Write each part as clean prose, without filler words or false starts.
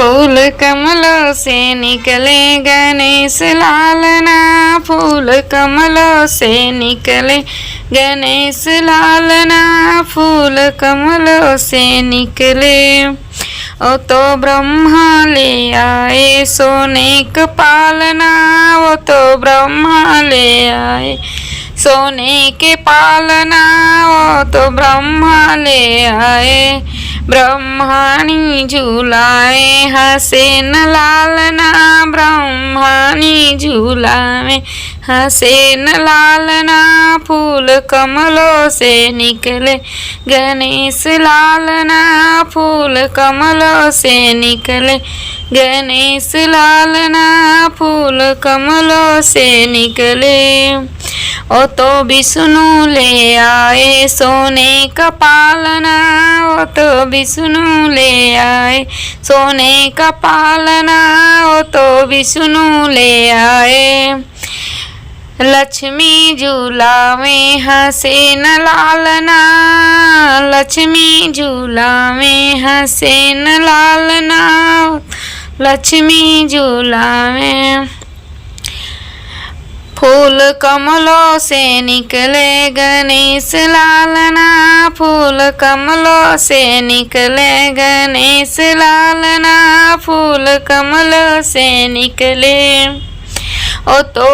फूल कमलों से निकले गणेश लालना, फूल कमलों से निकले गणेश लालना, फूल कमलों से निकले। ओ तो ब्रह्मा ले आए सोने का पालना, वो तो ब्रह्मा ले आए सोने के पालना, वो तो ब्रह्मा ले आए। ब्रह्मानी झूलाए हंसे न लालना, ब्रह्मानी झूलाए हंसे न लालना, फूल कमलों से निकले गणेश लालना, फूल कमलों से निकले गणेश लालना, फूल कमलों से निकले। ओ तो विष्णु ले आए सोने का पालना, ओ तो विष्णु ले आए सोने का पालना, ओ तो विष्णु ले आए। लक्ष्मी झूलावे हंसे न लालना, लक्ष्मी झूलावे हंसे न लालना, लक्ष्मी झूलावे। फूल कमलों से निकले गणेश लालना, फूल कमलों से निकले गणेश लालना, फूल कमलों से निकले। ओ तो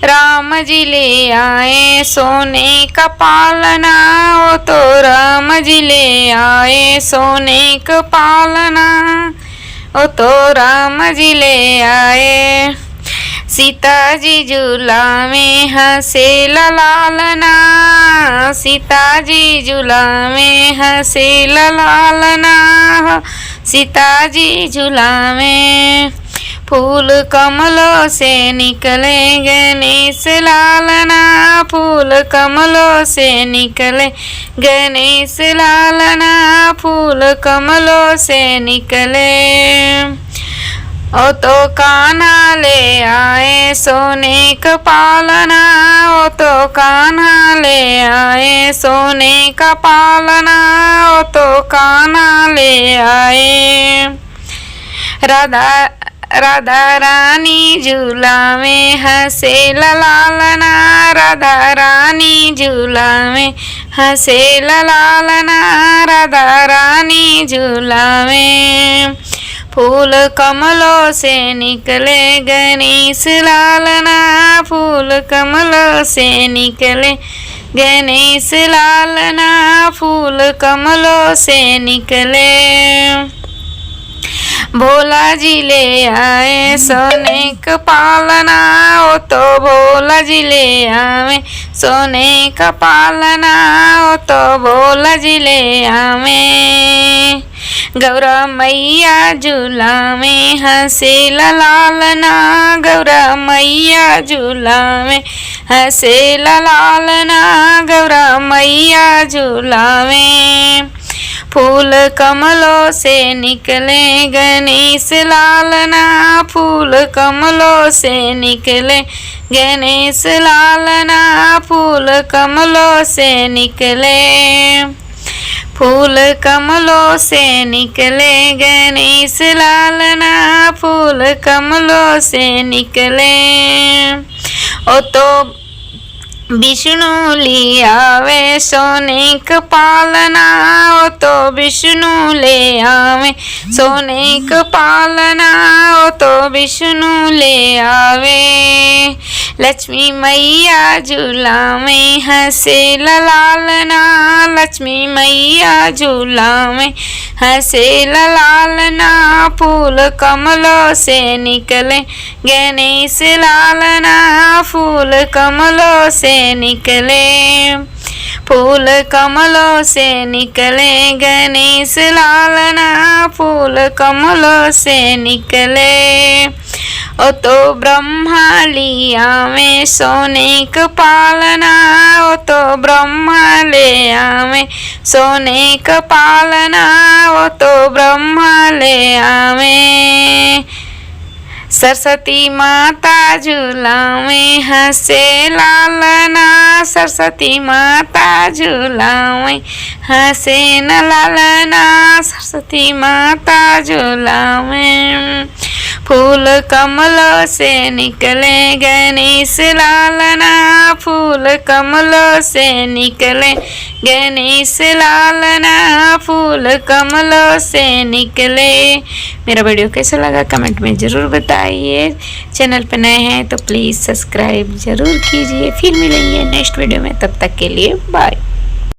राम जी ले आए सोने का पालना, ओ तो राम जी ले आए सोने का पालना, ओ तो राम जी ले आए। सीता जी झूलावे हंसे लालना, सीता जी झूलावे हंसे लालना, सीता जी झूलावे। फूल कमलों से निकले गणेश लालना, फूल कमलों से निकले गणेश लालना, फूल कमलों से निकले। ओ तो कान्हा ले आए सोने का पालना, ओ तो कान्हा ले आए सोने का पालना, ओ तो कान्हा ले आए। राधा रानी झूलावे हंसे लालना, राधा रानी झूलावे हंसे लालना, राधा रानी झूलावे। फूल कमलों से निकले गणेश लालना, फूल कमलों से निकले गणेश लालना, फूल कमलों से निकले। भोला जी ले आए सोने का पालना, ओ तो भोला जी ले आवे सोने का पालना, ओ तो भोला जी ले आवे। गौरा मैया झूलावे हंसे लालना, गौरा मैया झूलावे हंसे लालना, गौरा मैया झूलावे। फूल कमलों से निकले गणेश लालना, फूल कमलों से निकले गणेश लालना, फूल कमलों से निकले। फूल कमलों से निकले गणेश लालना, फूल कमलों से निकले। ओ तो विष्णु ले आवे सोने का पालना, ओ तो विष्णु ले आवे सोने का पालना, ओ तो विष्णु ले आवे। लक्ष्मी मैया झूलावे हंसे लालना, लक्ष्मी मैया झूलावे हंसे लालना, फूल कमलों से निकले गणेश लालना, फूल कमलों से निकले। फूल कमलों से निकले गणेश लालना, फूल कमलों से निकले। ओ तो ब्रह्मा लिया में सोने का पालना, ओ तो ब्रह्मा ले आवे सोने का पालना, ओ तो ब्रह्मा ले आवे। सरस्वती माता झूलावे हंसे लालना, सरस्वती माता झूलावे हंसे न लालना, सरस्वती माता झूलावे। फूल कमलों से निकले गणेश लालना, फूल कमलों से निकले गणेश लालना, फूल कमलों से निकले। मेरा वीडियो कैसा लगा कमेंट में ज़रूर बताइए। चैनल पर नए हैं तो प्लीज़ सब्सक्राइब ज़रूर कीजिए। फिर मिलेंगे नेक्स्ट वीडियो में, तब तक के लिए बाय।